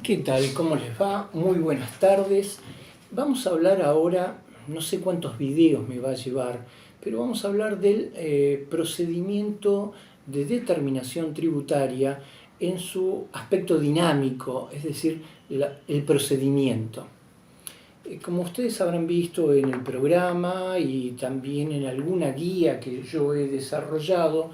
¿Qué tal? ¿Cómo les va? Muy buenas tardes. Vamos a hablar ahora, no sé cuántos videos me va a llevar, pero vamos a hablar del procedimiento de determinación tributaria en su aspecto dinámico, es decir, el procedimiento. Como ustedes habrán visto en el programa y también en alguna guía que yo he desarrollado,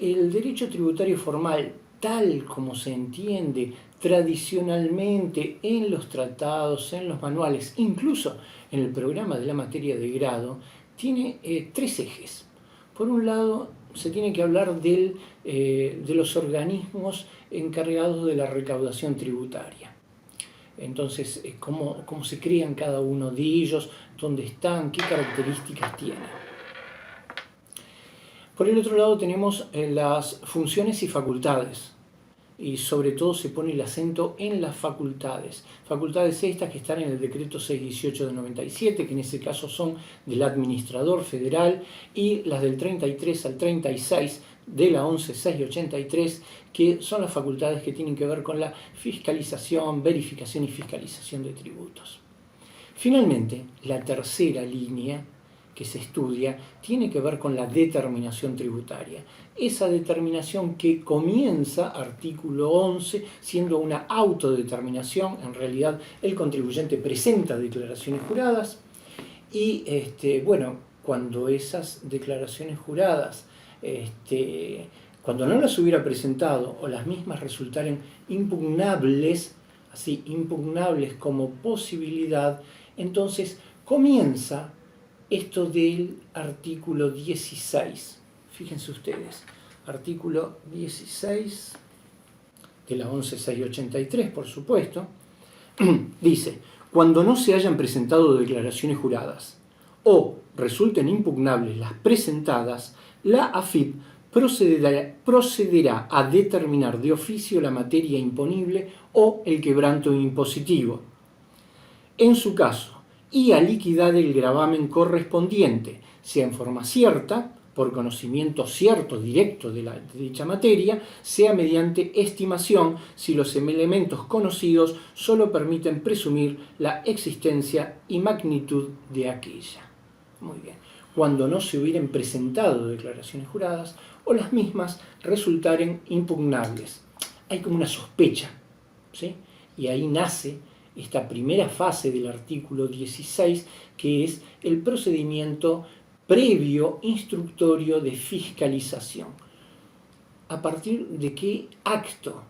el derecho tributario formal, tal como se entiende tradicionalmente en los tratados, en los manuales, incluso en el programa de la materia de grado, tiene tres ejes. Por un lado, se tiene que hablar de los organismos encargados de la recaudación tributaria. Entonces, cómo se crean cada uno de ellos, dónde están, qué características tienen. Por el otro lado tenemos las funciones y facultades, y sobre todo se pone el acento en las facultades. Facultades estas que están en el decreto 618 del 97, que en ese caso son del administrador federal, y las del 33 al 36 de la 11683, que son las facultades que tienen que ver con la fiscalización, verificación y fiscalización de tributos. Finalmente, la tercera línea que se estudia tiene que ver con la determinación tributaria. Esa determinación que comienza, artículo 11, siendo una autodeterminación. En realidad el contribuyente presenta declaraciones juradas y cuando esas declaraciones juradas, cuando no las hubiera presentado o las mismas resultaren impugnables, así impugnables como posibilidad, entonces comienza esto del artículo 16, fíjense ustedes, artículo 16 de la 11683, por supuesto, dice: cuando no se hayan presentado declaraciones juradas o resulten impugnables las presentadas, la AFIP procederá a determinar de oficio la materia imponible o el quebranto impositivo. En su caso, y a liquidar el gravamen correspondiente, sea en forma cierta, por conocimiento cierto, directo de dicha materia, sea mediante estimación, si los elementos conocidos solo permiten presumir la existencia y magnitud de aquella. Muy bien. Cuando no se hubieran presentado declaraciones juradas o las mismas resultaren impugnables. Hay como una sospecha, ¿sí? Y ahí nace esta primera fase del artículo 16, que es el procedimiento previo instructorio de fiscalización. ¿A partir de qué acto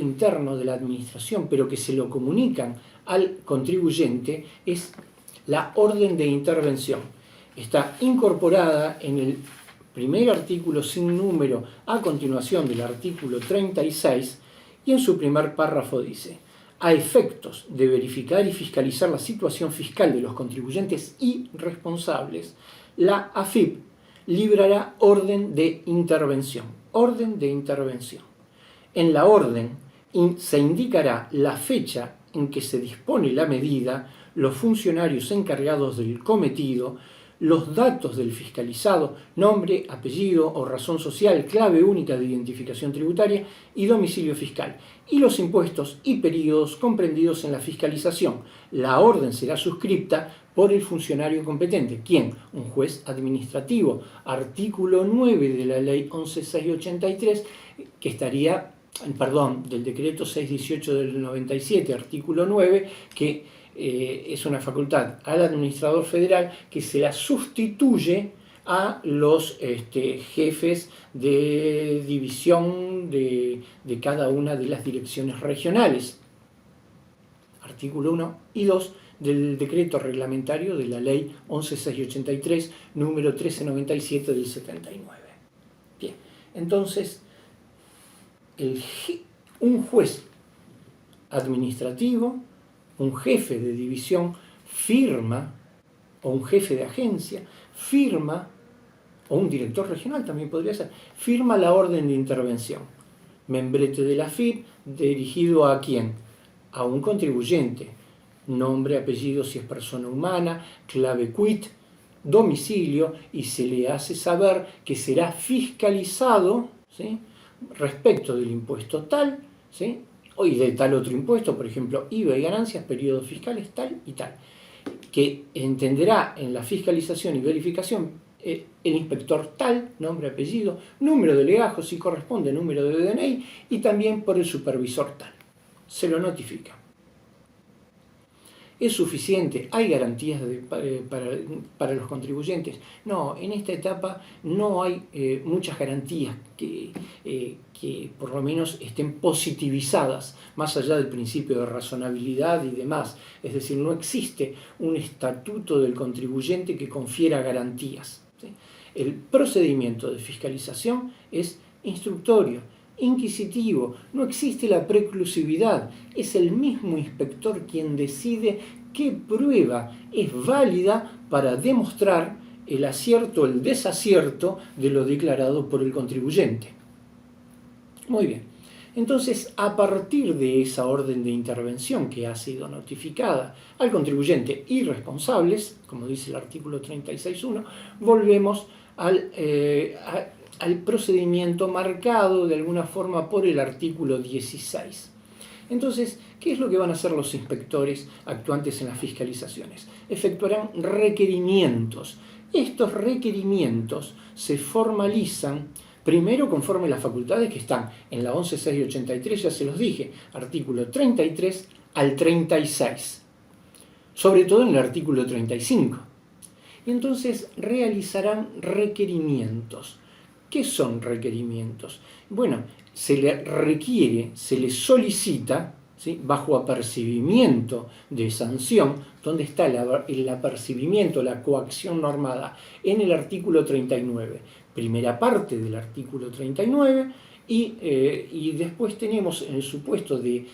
interno de la administración, pero que se lo comunican al contribuyente, es la orden de intervención? Está incorporada en el primer artículo sin número a continuación del artículo 36, y en su primer párrafo dice: a efectos de verificar y fiscalizar la situación fiscal de los contribuyentes y responsables, la AFIP librará orden de intervención. Orden de intervención. En la orden se indicará la fecha en que se dispone la medida, los funcionarios encargados del cometido, los datos del fiscalizado, nombre, apellido o razón social, clave única de identificación tributaria y domicilio fiscal, y los impuestos y períodos comprendidos en la fiscalización. La orden será suscripta por el funcionario competente. ¿Quién? Un juez administrativo. Artículo 9 de la ley 11683, que estaría, del decreto 618 del 97, artículo 9, que es una facultad al administrador federal que se la sustituye a los jefes de división de cada una de las direcciones regionales. Artículo 1 y 2 del decreto reglamentario de la ley 11683, número 1397 del 79. Bien, entonces, un juez administrativo, un jefe de división firma, o un jefe de agencia firma, o un director regional también podría ser, firma la orden de intervención. Membrete de la AFIP, dirigido ¿a quién? A un contribuyente. Nombre, apellido si es persona humana, clave quit, domicilio, y se le hace saber que será fiscalizado, ¿sí?, respecto del impuesto tal, ¿sí?, y de tal otro impuesto, por ejemplo, IVA y ganancias, periodos fiscales tal y tal, que entenderá en la fiscalización y verificación el inspector tal, nombre, apellido, número de legajo, si corresponde, número de DNI, y también por el supervisor tal. Se lo notifica. ¿Es suficiente? ¿Hay garantías para los contribuyentes? No, en esta etapa no hay muchas garantías que por lo menos estén positivizadas, más allá del principio de razonabilidad y demás. Es decir, no existe un estatuto del contribuyente que confiera garantías, ¿sí? El procedimiento de fiscalización es instructorio, inquisitivo, no existe la preclusividad, es el mismo inspector quien decide qué prueba es válida para demostrar el acierto o el desacierto de lo declarado por el contribuyente. Muy bien, entonces a partir de esa orden de intervención que ha sido notificada al contribuyente y responsables, como dice el artículo 36.1, volvemos al procedimiento marcado de alguna forma por el artículo 16. Entonces, ¿qué es lo que van a hacer los inspectores actuantes en las fiscalizaciones? Efectuarán requerimientos. Estos requerimientos se formalizan primero conforme las facultades que están en la 11.683, ya se los dije, artículo 33 al 36, sobre todo en el artículo 35. Y entonces realizarán requerimientos. ¿Qué son requerimientos? Bueno, se le requiere, se le solicita, ¿sí?, bajo apercibimiento de sanción, donde está el apercibimiento, la coacción normada en el artículo 39, primera parte del artículo 39, y después tenemos en el supuesto de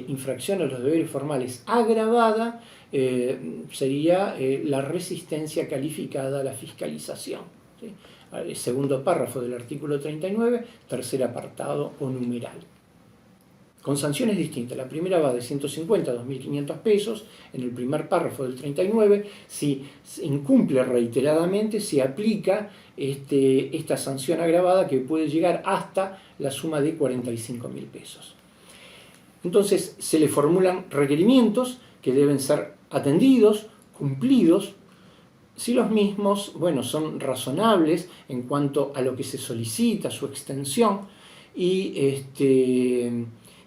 infracción a los deberes formales agravada, sería la resistencia calificada a la fiscalización, ¿sí? El segundo párrafo del artículo 39, tercer apartado o numeral. Con sanciones distintas. La primera va de 150 a 2.500 pesos en el primer párrafo del 39. Si se incumple reiteradamente, se aplica esta sanción agravada que puede llegar hasta la suma de 45.000 pesos. Entonces se le formulan requerimientos que deben ser atendidos, cumplidos, si los mismos, bueno, son razonables en cuanto a lo que se solicita, su extensión, y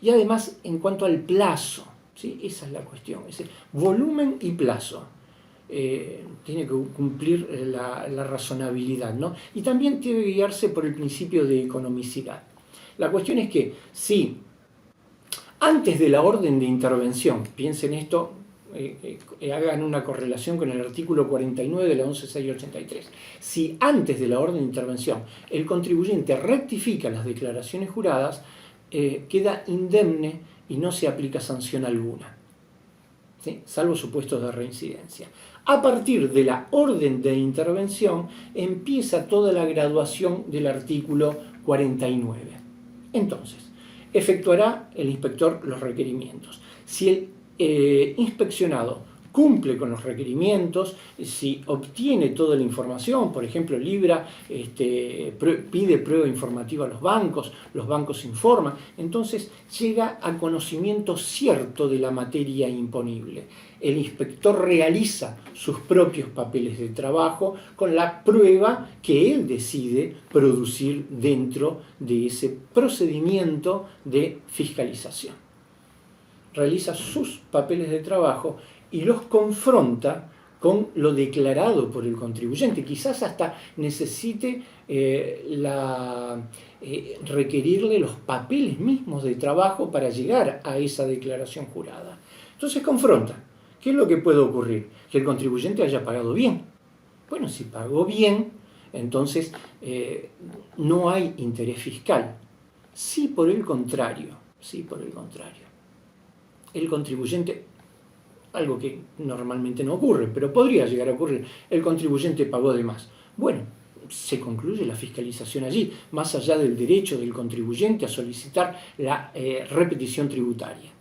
además en cuanto al plazo, ¿sí? Esa es la cuestión, es decir, volumen y plazo. Tiene que cumplir la razonabilidad, ¿no? Y también tiene que guiarse por el principio de economicidad. La cuestión es que si antes de la orden de intervención, piensen esto, hagan una correlación con el artículo 49 de la 11.683. Si antes de la orden de intervención el contribuyente rectifica las declaraciones juradas, queda indemne y no se aplica sanción alguna, ¿sí?, salvo supuestos de reincidencia. A partir de la orden de intervención empieza toda la graduación del artículo 49. Entonces, efectuará el inspector los requerimientos. Si el inspeccionado cumple con los requerimientos, si obtiene toda la información, por ejemplo, libra, pide prueba informativa a los bancos informan, entonces llega a conocimiento cierto de la materia imponible. El inspector realiza sus propios papeles de trabajo con la prueba que él decide producir dentro de ese procedimiento de fiscalización. Realiza sus papeles de trabajo y los confronta con lo declarado por el contribuyente. Quizás hasta necesite requerirle los papeles mismos de trabajo para llegar a esa declaración jurada. Entonces confronta. ¿Qué es lo que puede ocurrir? Que el contribuyente haya pagado bien. Bueno, si pagó bien, entonces no hay interés fiscal. Si por el contrario, el contribuyente, algo que normalmente no ocurre, pero podría llegar a ocurrir, el contribuyente pagó de más. Bueno, se concluye la fiscalización allí, más allá del derecho del contribuyente a solicitar la repetición tributaria.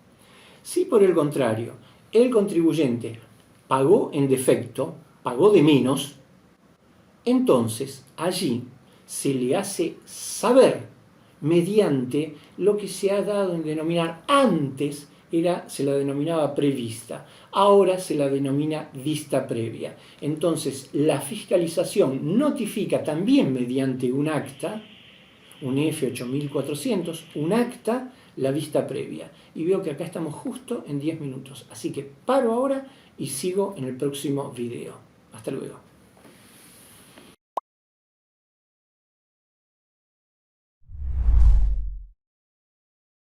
Si por el contrario, el contribuyente pagó en defecto, pagó de menos, entonces allí se le hace saber mediante lo que se ha dado en denominar antes, se la denominaba prevista, ahora se la denomina vista previa. Entonces, la fiscalización notifica también mediante un acta, un F8400, un acta, la vista previa. Y veo que acá estamos justo en 10 minutos. Así que paro ahora y sigo en el próximo video. Hasta luego.